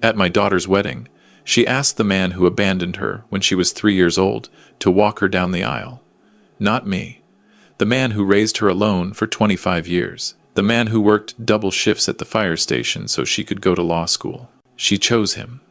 At my daughter's wedding, she asked the man who abandoned her when she was 3 years old to walk her down the aisle. Not me. The man who raised her alone for 25 years. The man who worked double shifts at the fire station so she could go to law school. She chose him.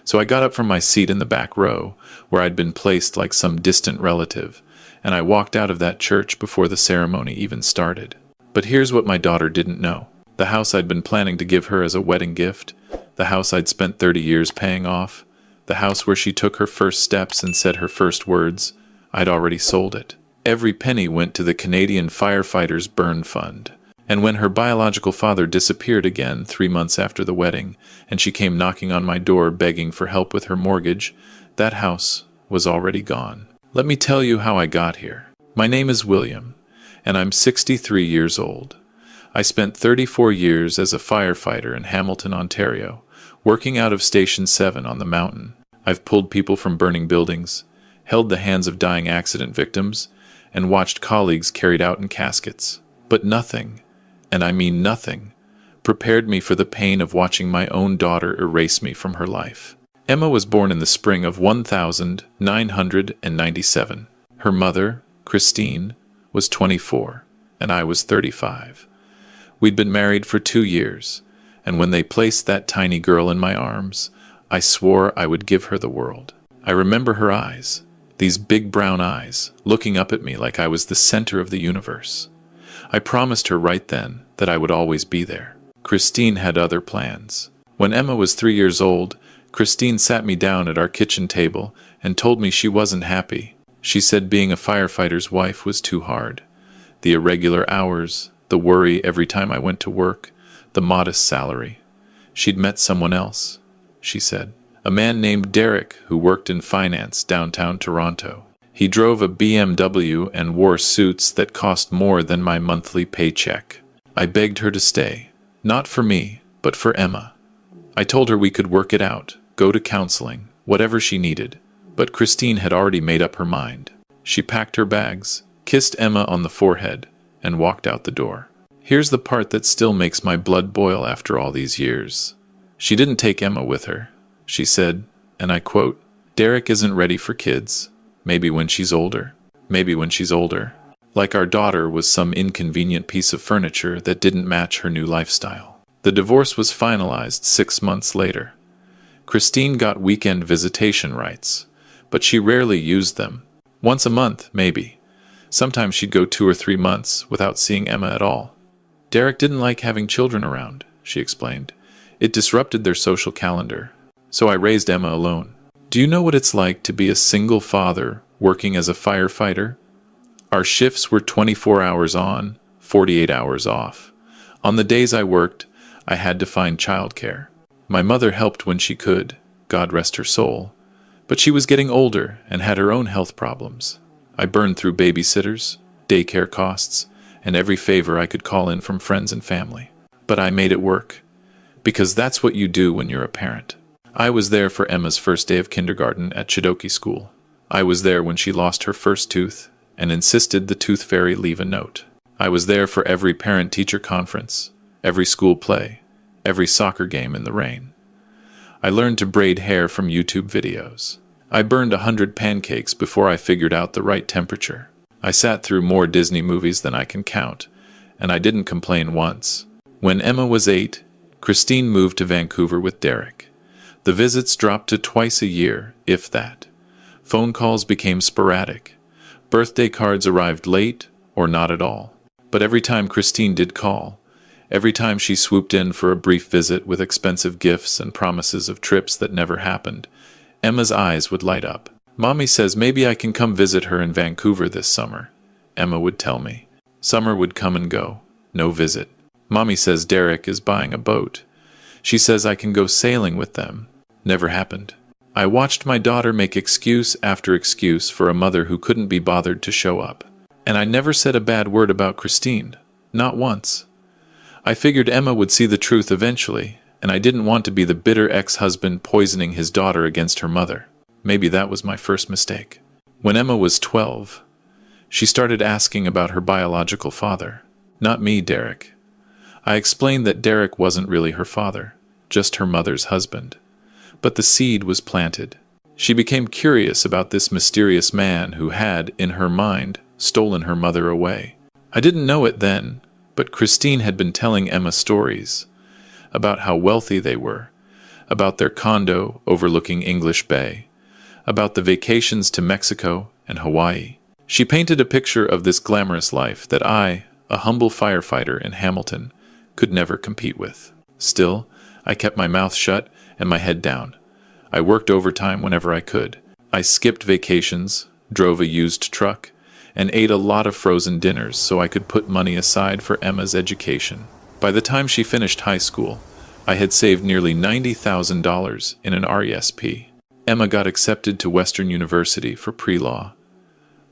So I got up from my seat in the back row, where I'd been placed like some distant relative, and I walked out of that church before the ceremony even started. But here's what my daughter didn't know. The house I'd been planning to give her as a wedding gift, the house I'd spent 30 years paying off, the house where she took her first steps and said her first words, I'd already sold it. Every penny went to the Canadian Firefighters Burn Fund. And when her biological father disappeared again 3 months after the wedding, and she came knocking on my door begging for help with her mortgage, that house was already gone. Let me tell you how I got here. My name is William, and I'm 63 years old. I spent 34 years as a firefighter in Hamilton, Ontario, working out of Station 7 on the mountain. I've pulled people from burning buildings, held the hands of dying accident victims, and watched colleagues carried out in caskets. But nothing, and I mean nothing, prepared me for the pain of watching my own daughter erase me from her life. Emma was born in the spring of 1997. Her mother, Christine, was 24, and I was 35. We'd been married for 2 years, and when they placed that tiny girl in my arms, I swore I would give her the world. I remember her eyes. These big brown eyes, looking up at me like I was the center of the universe. I promised her right then that I would always be there. Christine had other plans. When Emma was 3 years old, Christine sat me down at our kitchen table and told me she wasn't happy. She said being a firefighter's wife was too hard. The irregular hours, the worry every time I went to work, the modest salary. She'd met someone else, she said. A man named Derek who worked in finance downtown Toronto. He drove a BMW and wore suits that cost more than my monthly paycheck. I begged her to stay, not for me, but for Emma. I told her we could work it out, go to counseling, whatever she needed. But Christine had already made up her mind. She packed her bags, kissed Emma on the forehead, and walked out the door. Here's the part that still makes my blood boil after all these years. She didn't take Emma with her. She said, and I quote, Derek isn't ready for kids. Maybe when she's older. Maybe when she's older. Like our daughter was some inconvenient piece of furniture that didn't match her new lifestyle. The divorce was finalized 6 months later. Christine got weekend visitation rights, but she rarely used them. Once a month, maybe. Sometimes she'd go 2 or 3 months without seeing Emma at all. Derek didn't like having children around, she explained. It disrupted their social calendar. So I raised Emma alone. Do you know what it's like to be a single father working as a firefighter? Our shifts were 24 hours on, 48 hours off. On the days I worked, I had to find childcare. My mother helped when she could, God rest her soul, but she was getting older and had her own health problems. I burned through babysitters, daycare costs, and every favor I could call in from friends and family. But I made it work, because that's what you do when you're a parent. I was there for Emma's first day of kindergarten at Chidoki School. I was there when she lost her first tooth and insisted the tooth fairy leave a note. I was there for every parent-teacher conference, every school play, every soccer game in the rain. I learned to braid hair from YouTube videos. I burned 100 pancakes before I figured out the right temperature. I sat through more Disney movies than I can count, and I didn't complain once. When Emma was 8, Christine moved to Vancouver with Derek. The visits dropped to twice a year, if that. Phone calls became sporadic. Birthday cards arrived late or not at all. But every time Christine did call, every time she swooped in for a brief visit with expensive gifts and promises of trips that never happened, Emma's eyes would light up. Mommy says maybe I can come visit her in Vancouver this summer, Emma would tell me. Summer would come and go, no visit. Mommy says Derek is buying a boat. She says I can go sailing with them. Never happened. I watched my daughter make excuse after excuse for a mother who couldn't be bothered to show up. And I never said a bad word about Christine. Not once. I figured Emma would see the truth eventually, and I didn't want to be the bitter ex-husband poisoning his daughter against her mother. Maybe that was my first mistake. When Emma was 12, she started asking about her biological father. Not me, Derek. I explained that Derek wasn't really her father. just her mother's husband. But the seed was planted. She became curious about this mysterious man who had, in her mind, stolen her mother away. I didn't know it then, but Christine had been telling Emma stories about how wealthy they were, about their condo overlooking English Bay, about the vacations to Mexico and Hawaii. She painted a picture of this glamorous life that I, a humble firefighter in Hamilton, could never compete with. Still, I kept my mouth shut and my head down. I worked overtime whenever I could. I skipped vacations, drove a used truck, and ate a lot of frozen dinners so I could put money aside for Emma's education. By the time she finished high school, I had saved nearly $90,000 in an RESP. Emma got accepted to Western University for pre-law.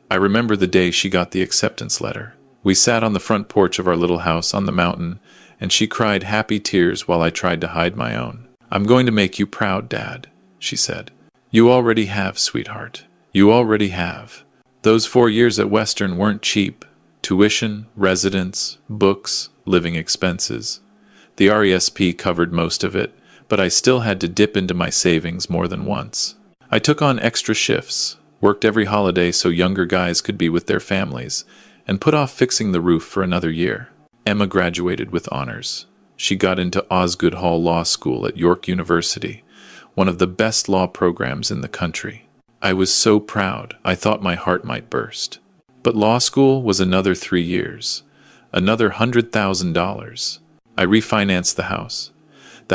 I remember the day she got the acceptance letter. We sat on the front porch of our little house on the mountain, and she cried happy tears while I tried to hide my own. "I'm going to make you proud, Dad," she said. "You already have, sweetheart. You already have." Those 4 years at Western weren't cheap. Tuition, residence, books, living expenses. The RESP covered most of it, but I still had to dip into my savings more than once. I took on extra shifts, worked every holiday so younger guys could be with their families, and put off fixing the roof for another year. Emma graduated with honors. She got into Osgood Hall Law School at York University, one of the best law programs in the country. I was so proud, I thought my heart might burst. But law school was another 3 years, another $100,000. I refinanced the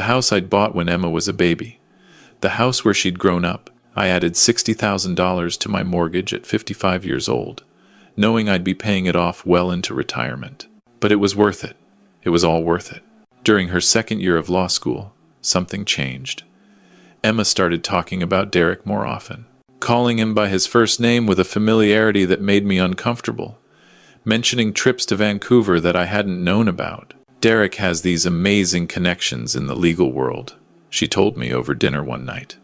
house I'd bought when Emma was a baby, the house where she'd grown up. I added $60,000 to my mortgage at 55 years old, knowing I'd be paying it off well into retirement. But it was worth it. It was all worth it. During her second year of law school, something changed. Emma started talking about Derek more often, calling him by his first name with a familiarity that made me uncomfortable, mentioning trips to Vancouver that I hadn't known about. "Derek has these amazing connections in the legal world," she told me over dinner one night.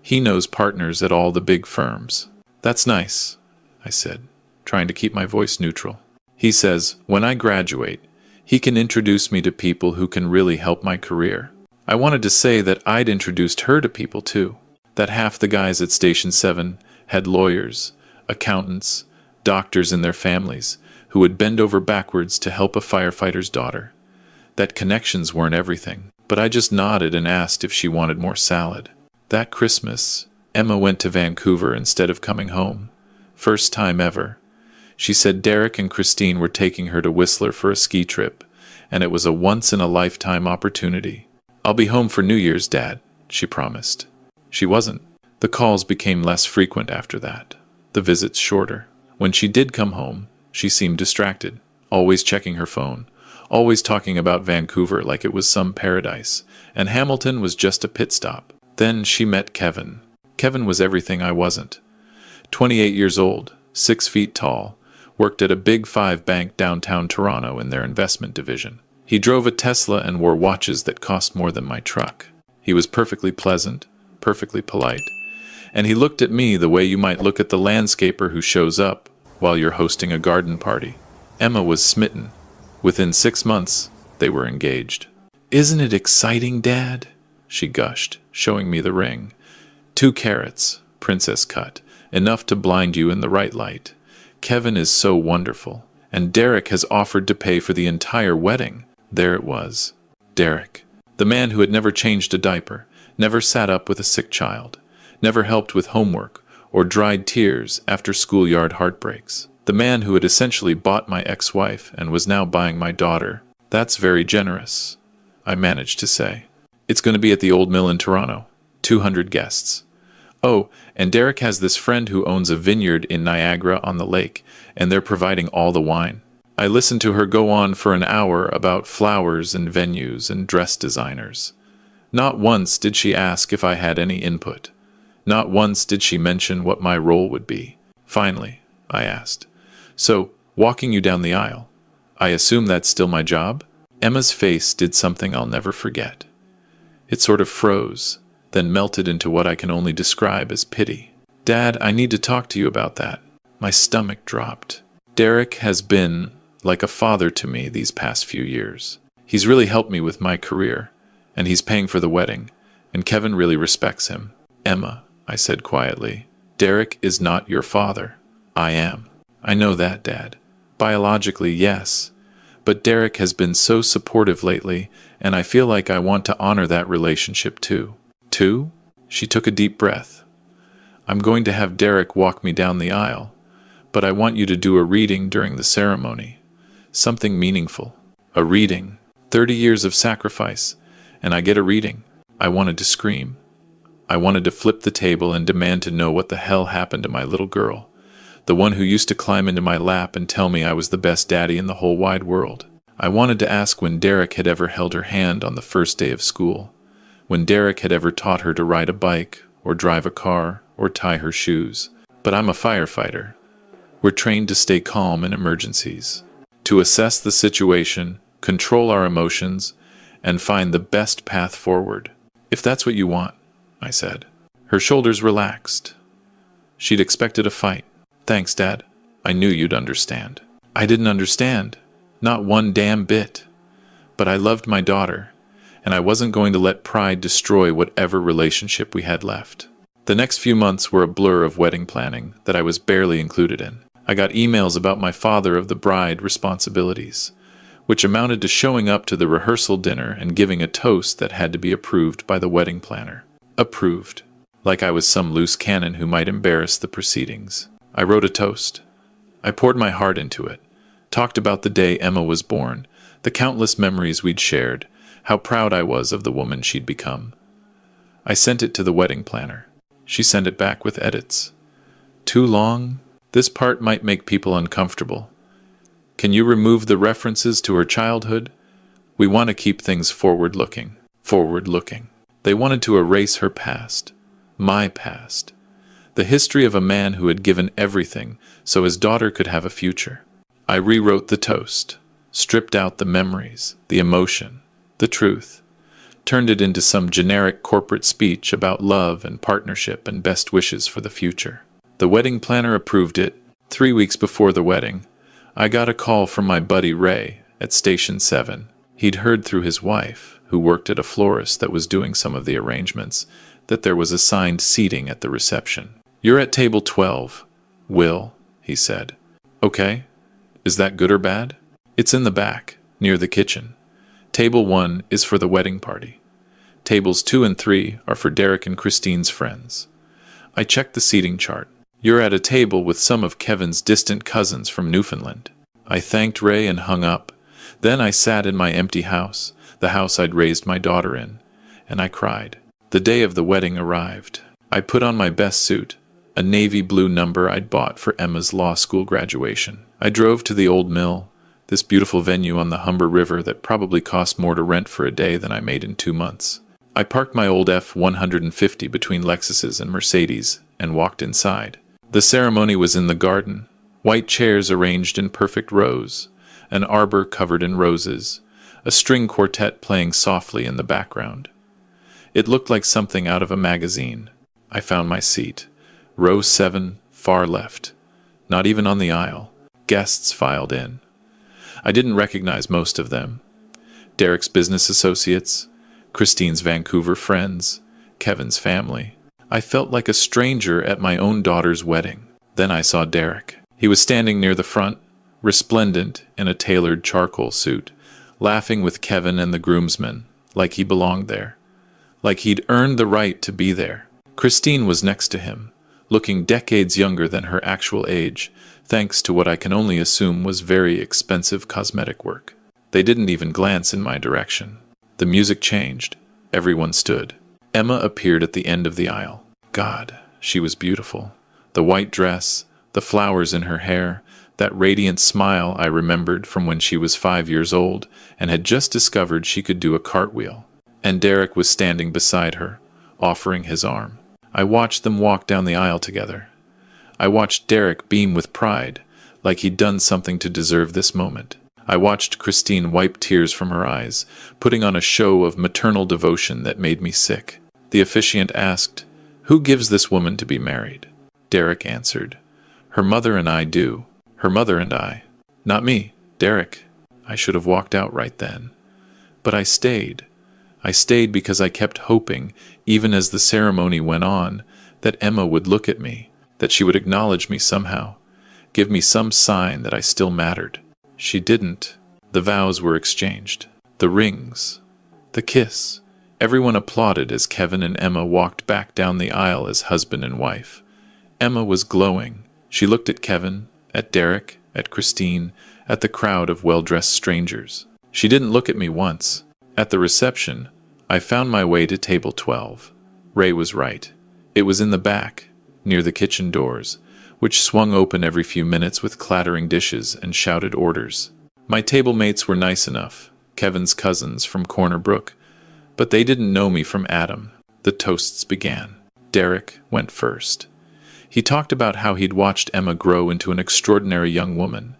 "He knows partners at all the big firms." "That's nice," I said, trying to keep my voice neutral. "He says, when I graduate, he can introduce me to people who can really help my career." I wanted to say that I'd introduced her to people too, that half the guys at Station 7 had lawyers, accountants, doctors in their families who would bend over backwards to help a firefighter's daughter. That connections weren't everything, but I just nodded and asked if she wanted more salad. That Christmas, Emma went to Vancouver instead of coming home. First time ever. She said Derek and Christine were taking her to Whistler for a ski trip, and it was a once-in-a-lifetime opportunity. "I'll be home for New Year's, Dad," she promised. She wasn't. The calls became less frequent after that, the visits shorter. When she did come home, she seemed distracted, always checking her phone, always talking about Vancouver like it was some paradise, and Hamilton was just a pit stop. Then she met Kevin. Kevin was everything I wasn't. 28 years old, 6 feet tall, worked at a Big 5 bank downtown Toronto in their investment division. He drove a Tesla and wore watches that cost more than my truck. He was perfectly pleasant, perfectly polite, and he looked at me the way you might look at the landscaper who shows up while you're hosting a garden party. Emma was smitten. Within 6 months, they were engaged. "Isn't it exciting, Dad?" she gushed, showing me the ring. 2 carats, princess cut, enough to blind you in the right light. Kevin is so wonderful, and Derek has offered to pay for the entire wedding. There it was. Derek, the man who had never changed a diaper, never sat up with a sick child, never helped with homework, or dried tears after schoolyard heartbreaks. The man who had essentially bought my ex-wife and was now buying my daughter. "That's very generous," I managed to say. "It's going to be at the Old Mill in Toronto. 200 guests. Oh, and Derek has this friend who owns a vineyard in Niagara on the lake, and they're providing all the wine." I listened to her go on for an hour about flowers and venues and dress designers. Not once did she ask if I had any input. Not once did she mention what my role would be. Finally, I asked, "So, walking you down the aisle, I assume that's still my job?" Emma's face did something I'll never forget. It sort of froze, then melted into what I can only describe as pity. "Dad, I need to talk to you about that." My stomach dropped. Derek has been like a father to me these past few years. He's really helped me with my career, And he's paying for the wedding, and Kevin really respects him. Emma, I said quietly, Derek is not your father. I am. I know that, Dad. Biologically, yes. But Derek has been so supportive lately, and I feel like I want to honor that relationship too. Too? She took a deep breath. I'm going to have Derek walk me down the aisle, but I want you to do a reading during the ceremony. Something meaningful. A reading. 30 years of sacrifice, and I get a reading. I wanted to scream. I wanted to flip the table and demand to know what the hell happened to my little girl, the one who used to climb into my lap and tell me I was the best daddy in the whole wide world. I wanted to ask when Derek had ever held her hand on the first day of school, when Derek had ever taught her to ride a bike, or drive a car, or tie her shoes. But I'm a firefighter. We're trained to stay calm in emergencies, to assess the situation, control our emotions, and find the best path forward. If that's what you want, I said. Her shoulders relaxed. She'd expected a fight. Thanks, Dad. I knew you'd understand. I didn't understand. Not one damn bit. But I loved my daughter, and I wasn't going to let pride destroy whatever relationship we had left. The next few months were a blur of wedding planning that I was barely included in. I got emails about my father of the bride responsibilities, which amounted to showing up to the rehearsal dinner and giving a toast that had to be approved by the wedding planner. Approved. Like I was some loose cannon who might embarrass the proceedings. I wrote a toast. I poured my heart into it, talked about the day Emma was born, the countless memories we'd shared, how proud I was of the woman she'd become. I sent it to the wedding planner. She sent it back with edits. Too long? This part might make people uncomfortable. Can you remove the references to her childhood? We want to keep things forward-looking. Forward-looking. They wanted to erase her past. My past. The history of a man who had given everything so his daughter could have a future. I rewrote the toast, stripped out the memories, the emotion, the truth, turned it into some generic corporate speech about love and partnership and best wishes for the future. The wedding planner approved it. 3 weeks before the wedding, I got a call from my buddy Ray at Station 7. He'd heard through his wife, who worked at a florist that was doing some of the arrangements, that there was assigned seating at the reception. You're at table 12, Will, he said. Okay. Is that good or bad? It's in the back, near the kitchen. Table 1 is for the wedding party. Tables 2 and 3 are for Derek and Christine's friends. I checked the seating chart. You're at a table with some of Kevin's distant cousins from Newfoundland. I thanked Ray and hung up. Then I sat in my empty house, the house I'd raised my daughter in, and I cried. The day of the wedding arrived. I put on my best suit, a navy blue number I'd bought for Emma's law school graduation. I drove to the Old Mill, this beautiful venue on the Humber River that probably cost more to rent for a day than I made in 2 months. I parked my old F-150 between Lexuses and Mercedes and walked inside. The ceremony was in the garden, white chairs arranged in perfect rows, an arbor covered in roses, a string quartet playing softly in the background. It looked like something out of a magazine. I found my seat. Row 7, far left. Not even on the aisle. Guests filed in. I didn't recognize most of them. Derek's business associates, Christine's Vancouver friends, Kevin's family. I felt like a stranger at my own daughter's wedding. Then I saw Derek. He was standing near the front, resplendent in a tailored charcoal suit, laughing with Kevin and the groomsmen, like he belonged there, like he'd earned the right to be there. Christine was next to him, looking decades younger than her actual age, thanks to what I can only assume was very expensive cosmetic work. They didn't even glance in my direction. The music changed. Everyone stood. Emma appeared at the end of the aisle. God, she was beautiful. The white dress, the flowers in her hair, that radiant smile I remembered from when she was 5 years old and had just discovered she could do a cartwheel. And Derek was standing beside her, offering his arm. I watched them walk down the aisle together. I watched Derek beam with pride, like he'd done something to deserve this moment. I watched Christine wipe tears from her eyes, putting on a show of maternal devotion that made me sick. The officiant asked, "Who gives this woman to be married?" Derek answered, "Her mother and I do. Her mother and I." "Not me, Derek." I should have walked out right then. But I stayed. I stayed because I kept hoping, even as the ceremony went on, that Emma would look at me, that she would acknowledge me somehow, give me some sign that I still mattered. She didn't. The vows were exchanged. The rings. The kiss. Everyone applauded as Kevin and Emma walked back down the aisle as husband and wife. Emma was glowing. She looked at Kevin, at Derek, at Christine, at the crowd of well-dressed strangers. She didn't look at me once. At the reception, I found my way to table 12. Ray was right. It was in the back, near the kitchen doors, which swung open every few minutes with clattering dishes and shouted orders. My table mates were nice enough, Kevin's cousins from Corner Brook, but they didn't know me from Adam. The toasts began. Derek went first. He talked about how he'd watched Emma grow into an extraordinary young woman,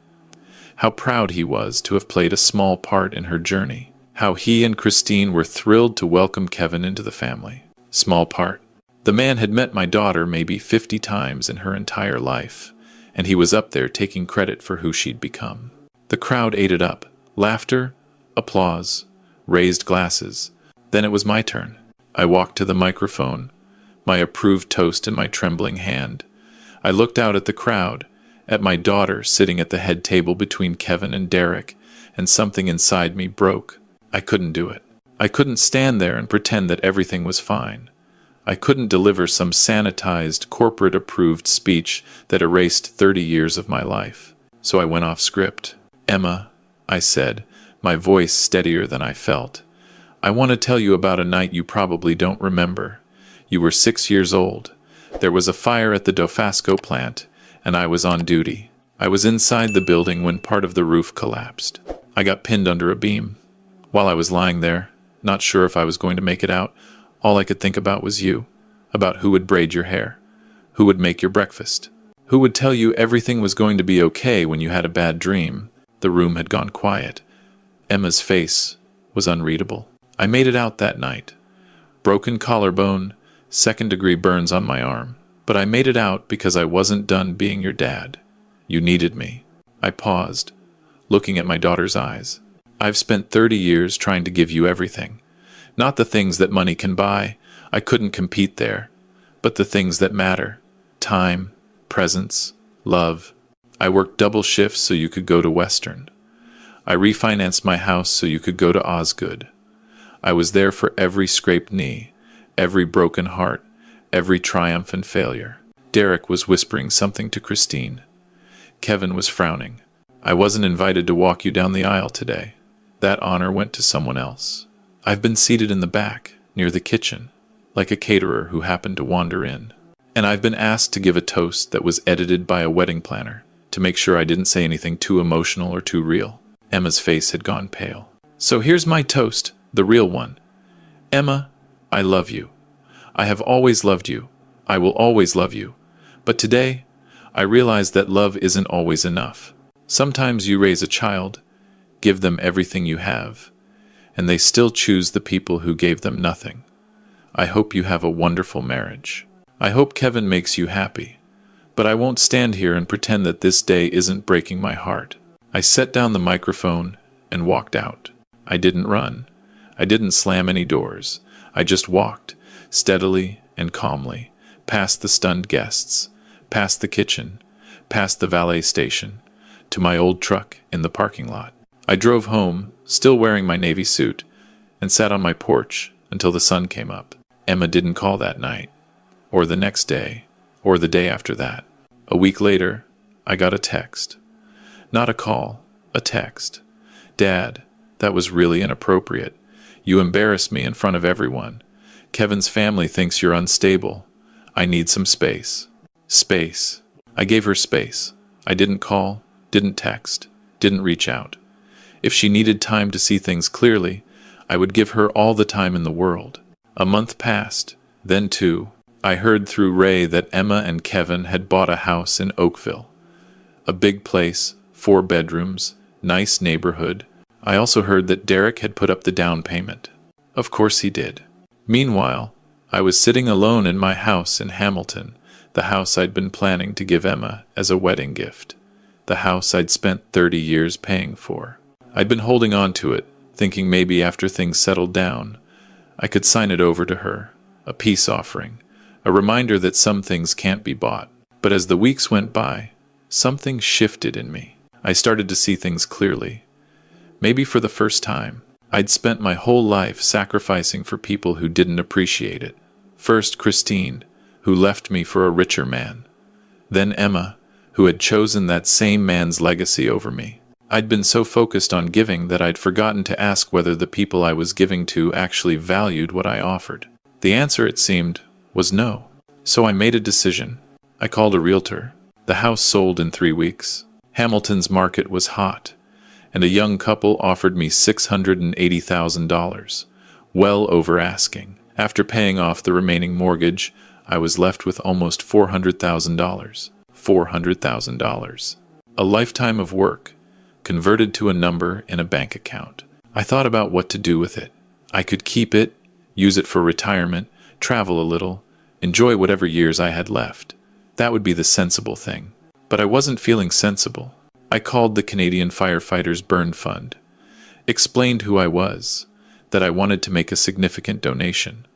how proud he was to have played a small part in her journey, how he and Christine were thrilled to welcome Kevin into the family. Small part. The man had met my daughter maybe 50 times in her entire life, and he was up there taking credit for who she'd become. The crowd ate it up. Laughter, applause, raised glasses. Then it was my turn. I walked to the microphone, my approved toast in my trembling hand. I looked out at the crowd, at my daughter sitting at the head table between Kevin and Derek, and something inside me broke. I couldn't do it. I couldn't stand there and pretend that everything was fine. I couldn't deliver some sanitized, corporate-approved speech that erased 30 years of my life. So I went off script. "Emma," I said, my voice steadier than I felt, "I want to tell you about a night you probably don't remember. You were 6 years old. There was a fire at the Dofasco plant, and I was on duty. I was inside the building when part of the roof collapsed. I got pinned under a beam. While I was lying there, not sure if I was going to make it out, all I could think about was you, about who would braid your hair, who would make your breakfast, who would tell you everything was going to be okay when you had a bad dream." The room had gone quiet. Emma's face was unreadable. I made it out that night. Broken collarbone, second-degree burns on my arm. But I made it out because I wasn't done being your dad. You needed me. I paused, looking at my daughter's eyes. I've spent 30 years trying to give you everything. Not the things that money can buy. I couldn't compete there. But the things that matter. Time, presence, love. I worked double shifts so you could go to Western. I refinanced my house so you could go to Osgood. I was there for every scraped knee, every broken heart, every triumph and failure. Derek was whispering something to Christine. Kevin was frowning. "I wasn't invited to walk you down the aisle today. That honor went to someone else. I've been seated in the back, near the kitchen, like a caterer who happened to wander in. And I've been asked to give a toast that was edited by a wedding planner, to make sure I didn't say anything too emotional or too real." Emma's face had gone pale. "So here's my toast, the real one. Emma, I love you. I have always loved you. I will always love you. But today, I realize that love isn't always enough. Sometimes you raise a child, give them everything you have, and they still choose the people who gave them nothing. I hope you have a wonderful marriage. I hope Kevin makes you happy. But I won't stand here and pretend that this day isn't breaking my heart." I set down the microphone and walked out. I didn't run. I didn't slam any doors. I just walked, steadily and calmly, past the stunned guests, past the kitchen, past the valet station, to my old truck in the parking lot. I drove home, still wearing my navy suit, and sat on my porch until the sun came up. Emma didn't call that night, or the next day, or the day after that. A week later, I got a text. Not a call, a text. "Dad, that was really inappropriate. You embarrassed me in front of everyone. Kevin's family thinks you're unstable. I need some space." Space. I gave her space. I didn't call, didn't text, didn't reach out. If she needed time to see things clearly, I would give her all the time in the world. A month passed, then 2. I heard through Ray that Emma and Kevin had bought a house in Oakville. A big place, 4 bedrooms, nice neighborhood. I also heard that Derek had put up the down payment. Of course he did. Meanwhile, I was sitting alone in my house in Hamilton, the house I'd been planning to give Emma as a wedding gift, the house I'd spent 30 years paying for. I'd been holding on to it, thinking maybe after things settled down, I could sign it over to her, a peace offering, a reminder that some things can't be bought. But as the weeks went by, something shifted in me. I started to see things clearly. Maybe for the first time. I'd spent my whole life sacrificing for people who didn't appreciate it. First Christine, who left me for a richer man. Then Emma, who had chosen that same man's legacy over me. I'd been so focused on giving that I'd forgotten to ask whether the people I was giving to actually valued what I offered. The answer, it seemed, was no. So I made a decision. I called a realtor. The house sold in 3 weeks. Hamilton's market was hot, and a young couple offered me $680,000, well over asking. After paying off the remaining mortgage, I was left with almost $400,000. $400,000. A lifetime of work, converted to a number in a bank account. I thought about what to do with it. I could keep it, use it for retirement, travel a little, enjoy whatever years I had left. That would be the sensible thing. But I wasn't feeling sensible. I called the Canadian Firefighters Burn Fund, explained who I was, that I wanted to make a significant donation.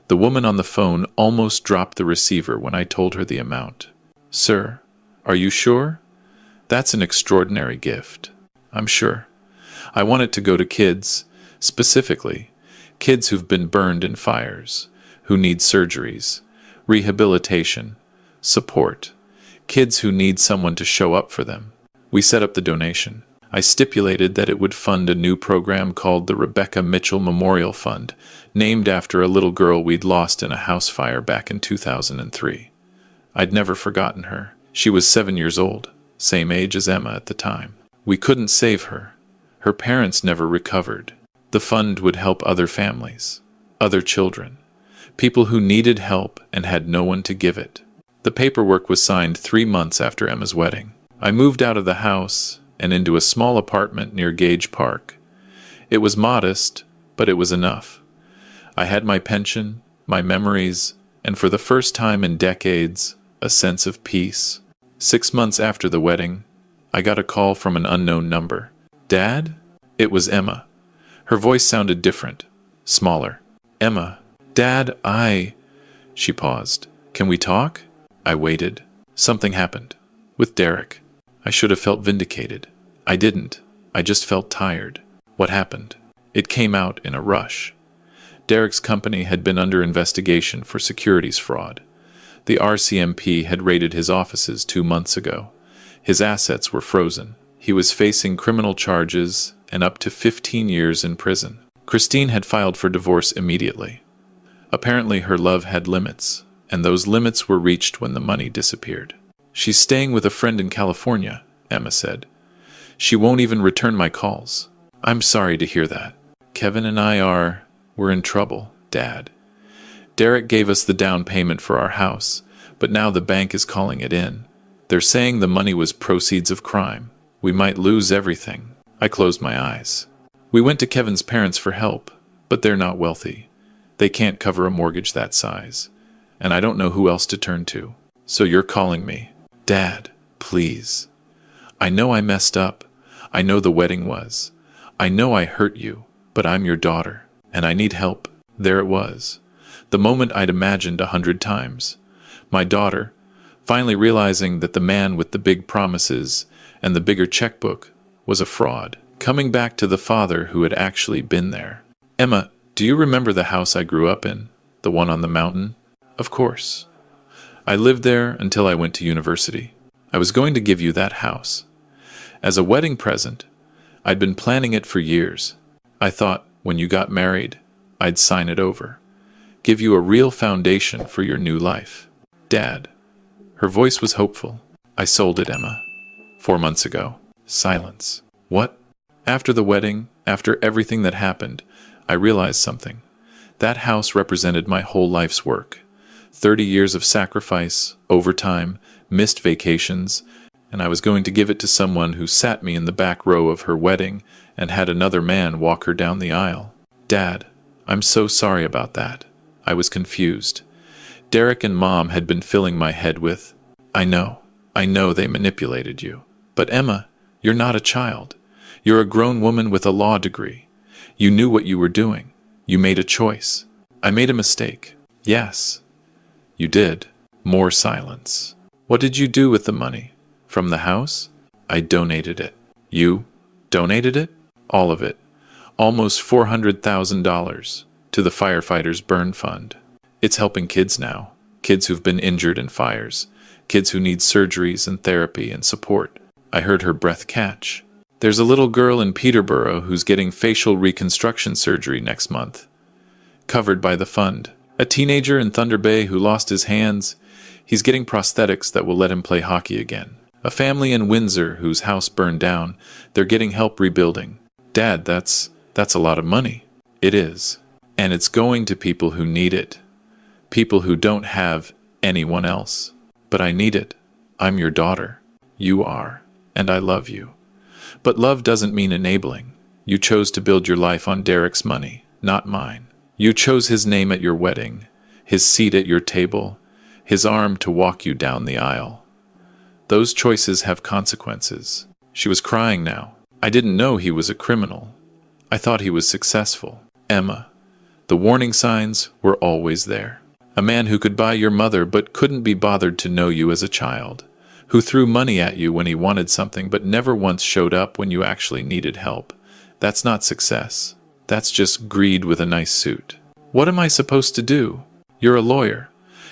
The woman on the phone almost dropped the receiver when I told her the amount. "Sir, are you sure? That's an extraordinary gift." "I'm sure. I want it to go to kids, specifically, kids who've been burned in fires, who need surgeries, rehabilitation, support, kids who need someone to show up for them." We set up the donation. I stipulated that it would fund a new program called the Rebecca Mitchell Memorial Fund, named after a little girl we'd lost in a house fire back in 2003. I'd never forgotten her. She was 7 years old, same age as Emma at the time. We couldn't save her. Her parents never recovered. The fund would help other families, other children, people who needed help and had no one to give it. The paperwork was signed 3 months after Emma's wedding. I moved out of the house and into a small apartment near Gage Park. It was modest, but it was enough. I had my pension, my memories, and for the first time in decades, a sense of peace. 6 months after the wedding, I got a call from an unknown number. "Dad?" It was Emma. Her voice sounded different, smaller. "Emma, Dad, She paused. "Can we talk?" I waited. Something happened. With Derek. I should have felt vindicated. I didn't. I just felt tired. What happened? It came out in a rush. Derek's company had been under investigation for securities fraud. The RCMP had raided his offices 2 months ago. His assets were frozen. He was facing criminal charges and up to 15 years in prison. Christine had filed for divorce immediately. Apparently her love had limits, and those limits were reached when the money disappeared. "She's staying with a friend in California," Emma said. "She won't even return my calls." "I'm sorry to hear that. Kevin and we're in trouble, Dad. Derek gave us the down payment for our house, but now the bank is calling it in. They're saying the money was proceeds of crime. We might lose everything." I closed my eyes. We went to Kevin's parents for help, but they're not wealthy. They can't cover a mortgage that size, and I don't know who else to turn to. "So you're calling me." "Dad, please. I know I messed up. I know the wedding was. I know I hurt you, but I'm your daughter, and I need help." There it was. The moment I'd imagined 100 times. My daughter, finally realizing that the man with the big promises and the bigger checkbook was a fraud, coming back to the father who had actually been there. "Emma, do you remember the house I grew up in? The one on the mountain?" "Of course. I lived there until I went to university. I was going to give you that house. As a wedding present. I'd been planning it for years. I thought, when you got married, I'd sign it over. Give you a real foundation for your new life." "Dad." Her voice was hopeful. "I sold it, Emma. 4 months ago." Silence. "What?" After the wedding, after everything that happened, I realized something. That house represented my whole life's work. 30 years of sacrifice, overtime, missed vacations, and I was going to give it to someone who sat me in the back row of her wedding and had another man walk her down the aisle. "Dad, I'm so sorry about that." I was confused. Derek and Mom had been filling my head with, I know they manipulated you. But Emma, you're not a child. You're a grown woman with a law degree. You knew what you were doing. You made a choice. I made a mistake. Yes, you did. More silence. What did you do with the money? From the house? I donated it. You donated it? All of it. Almost $400,000 to the firefighters' burn fund. It's helping kids now. Kids who've been injured in fires. Kids who need surgeries and therapy and support. I heard her breath catch. There's a little girl in Peterborough who's getting facial reconstruction surgery next month, covered by the fund. A teenager in Thunder Bay who lost his hands. He's getting prosthetics that will let him play hockey again. A family in Windsor whose house burned down. They're getting help rebuilding. Dad, that's a lot of money. It is. And it's going to people who need it. People who don't have anyone else. But I need it. I'm your daughter. You are. And I love you. But love doesn't mean enabling. You chose to build your life on Derek's money, not mine. You chose his name at your wedding, his seat at your table, his arm to walk you down the aisle. Those choices have consequences. She was crying now. I didn't know he was a criminal. I thought he was successful. Emma, the warning signs were always there. A man who could buy your mother but couldn't be bothered to know you as a child, who threw money at you when he wanted something but never once showed up when you actually needed help. That's not success. That's just greed with a nice suit. What am I supposed to do? You're a lawyer.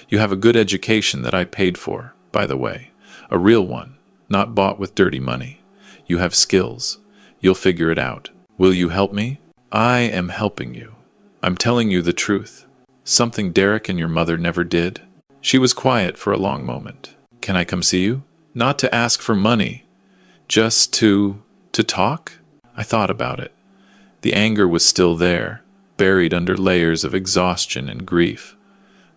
You have a good education that I paid for, by the way. A real one, not bought with dirty money. You have skills. You'll figure it out. Will you help me? I am helping you. I'm telling you the truth. Something Derek and your mother never did. She was quiet for a long moment. Can I come see you? Not to ask for money. Just to talk? I thought about it. The anger was still there, buried under layers of exhaustion and grief.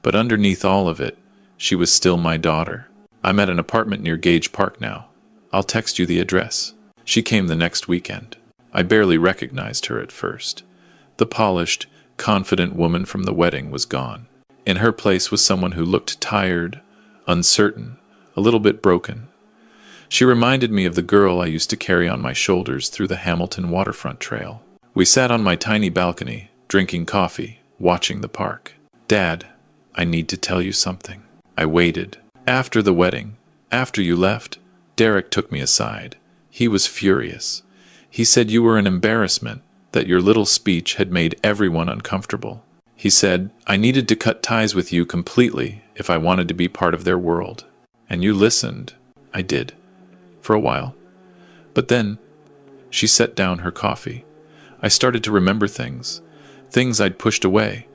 But underneath all of it, she was still my daughter. I'm at an apartment near Gage Park now. I'll text you the address. She came the next weekend. I barely recognized her at first. The polished, confident woman from the wedding was gone. In her place was someone who looked tired, uncertain, a little bit broken. She reminded me of the girl I used to carry on my shoulders through the Hamilton waterfront trail. We sat on my tiny balcony, drinking coffee, watching the park. Dad, I need to tell you something. I waited. After the wedding, after you left, Derek took me aside. He was furious. He said you were an embarrassment, that your little speech had made everyone uncomfortable. He said I needed to cut ties with you completely if I wanted to be part of their world. And you listened. I did. For a while. But then, she set down her coffee. I started to remember things I'd pushed away,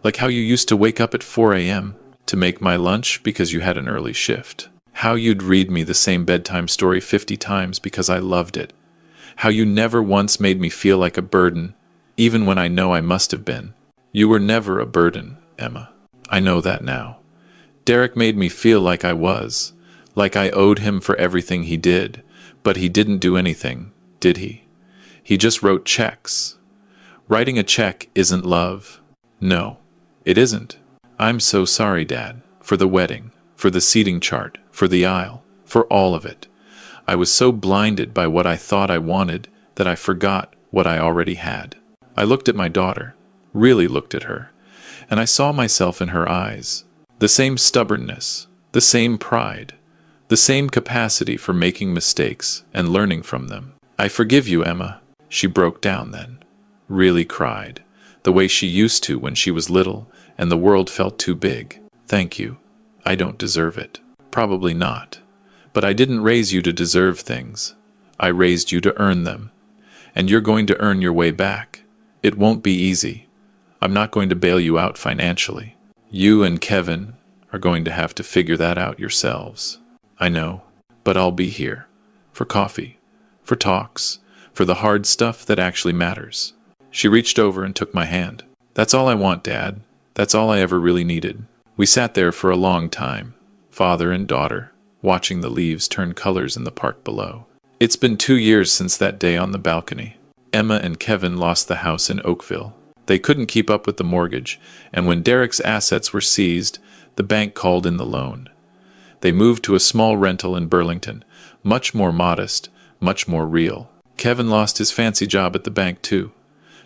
like how you used to wake up at 4 a.m. to make my lunch because you had an early shift. How you'd read me the same bedtime story 50 times because I loved it. How you never once made me feel like a burden, even when I know I must have been. You were never a burden, Emma. I know that now. Derek made me feel like I was, like I owed him for everything he did, but he didn't do anything, did he? He just wrote checks. Writing a check isn't love. No, it isn't. I'm so sorry, Dad, for the wedding, for the seating chart, for the aisle, for all of it. I was so blinded by what I thought I wanted that I forgot what I already had. I looked at my daughter, really looked at her, and I saw myself in her eyes. The same stubbornness, the same pride, the same capacity for making mistakes and learning from them. I forgive you, Emma. She broke down then, really cried, the way she used to when she was little and the world felt too big. Thank you. I don't deserve it. Probably not. But I didn't raise you to deserve things. I raised you to earn them. And you're going to earn your way back. It won't be easy. I'm not going to bail you out financially. You and Kevin are going to have to figure that out yourselves. I know, but I'll be here. For coffee, for talks, for the hard stuff that actually matters. She reached over and took my hand. That's all I want, Dad. That's all I ever really needed. We sat there for a long time, father and daughter, watching the leaves turn colors in the park below. It's been 2 years since that day on the balcony. Emma and Kevin lost the house in Oakville. They couldn't keep up with the mortgage, and when Derek's assets were seized, the bank called in the loan. They moved to a small rental in Burlington, much more modest, much more real. Kevin lost his fancy job at the bank too.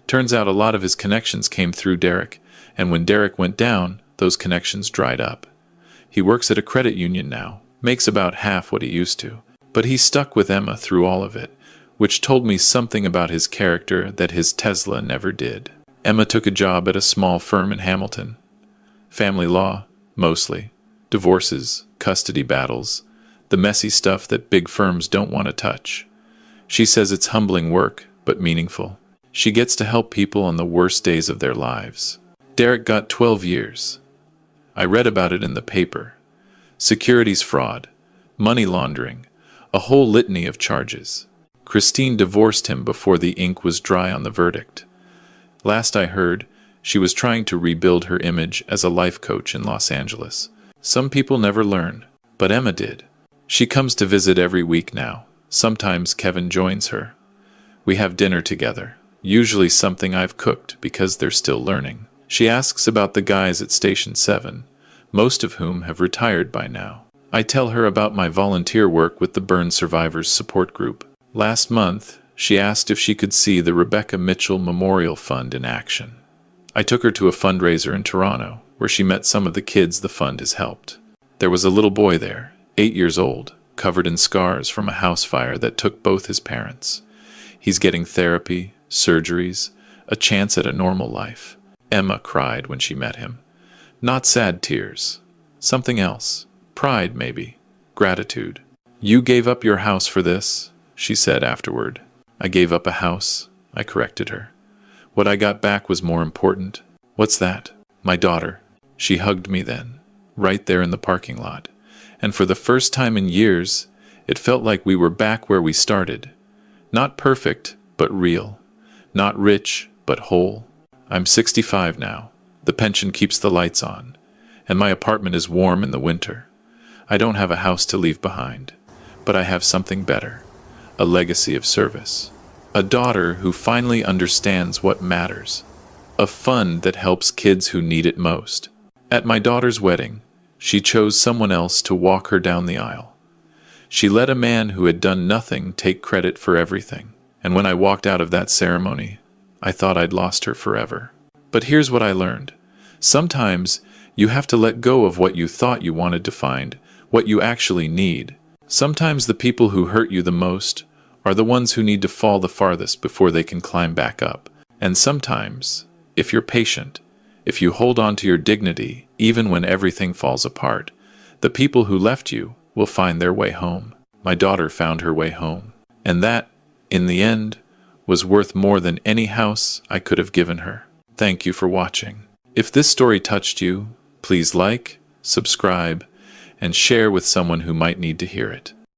Turns out a lot of his connections came through Derek, And when Derek went down, those connections dried up. He works at a credit union now, makes about half what he used to. But he stuck with Emma through all of it, which told me something about his character that his Tesla never did. Emma took a job at a small firm in Hamilton. Family law, mostly. Divorces, custody battles, the messy stuff that big firms don't want to touch. She says it's humbling work, but meaningful. She gets to help people on the worst days of their lives. Derek got 12 years. I read about it in the paper. Securities fraud, money laundering, a whole litany of charges. Christine divorced him before the ink was dry on the verdict. Last I heard, she was trying to rebuild her image as a life coach in Los Angeles. Some people never learn, but Emma did. She comes to visit every week now. Sometimes Kevin joins her. We have dinner together, usually something I've cooked because they're still learning. She asks about the guys at Station 7, most of whom have retired by now. I tell her about my volunteer work with the Burn Survivors Support Group. Last month, she asked if she could see the Rebecca Mitchell Memorial Fund in action. I took her to a fundraiser in Toronto, where she met some of the kids the fund has helped. There was a little boy there, 8 years old, covered in scars from a house fire that took both his parents. He's getting therapy, surgeries, a chance at a normal life. Emma cried when she met him. Not sad tears. Something else. Pride, maybe. Gratitude. "You gave up your house for this," she said afterward. "I gave up a house," I corrected her. "What I got back was more important." "What's that?" "My daughter." She hugged me then, right there in the parking lot. And for the first time in years, it felt like we were back where we started. Not perfect, but real. Not rich, but whole. I'm 65 now. The pension keeps the lights on. And my apartment is warm in the winter. I don't have a house to leave behind. But I have something better. A legacy of service. A daughter who finally understands what matters. A fund that helps kids who need it most. At my daughter's wedding, she chose someone else to walk her down the aisle. She let a man who had done nothing take credit for everything. And when I walked out of that ceremony, I thought I'd lost her forever. But here's what I learned. Sometimes you have to let go of what you thought you wanted to find, what you actually need. Sometimes the people who hurt you the most are the ones who need to fall the farthest before they can climb back up. And sometimes, if you're patient, if you hold on to your dignity, even when everything falls apart, the people who left you will find their way home. My daughter found her way home. And that, in the end, was worth more than any house I could have given her. Thank you for watching. If this story touched you, please like, subscribe, and share with someone who might need to hear it.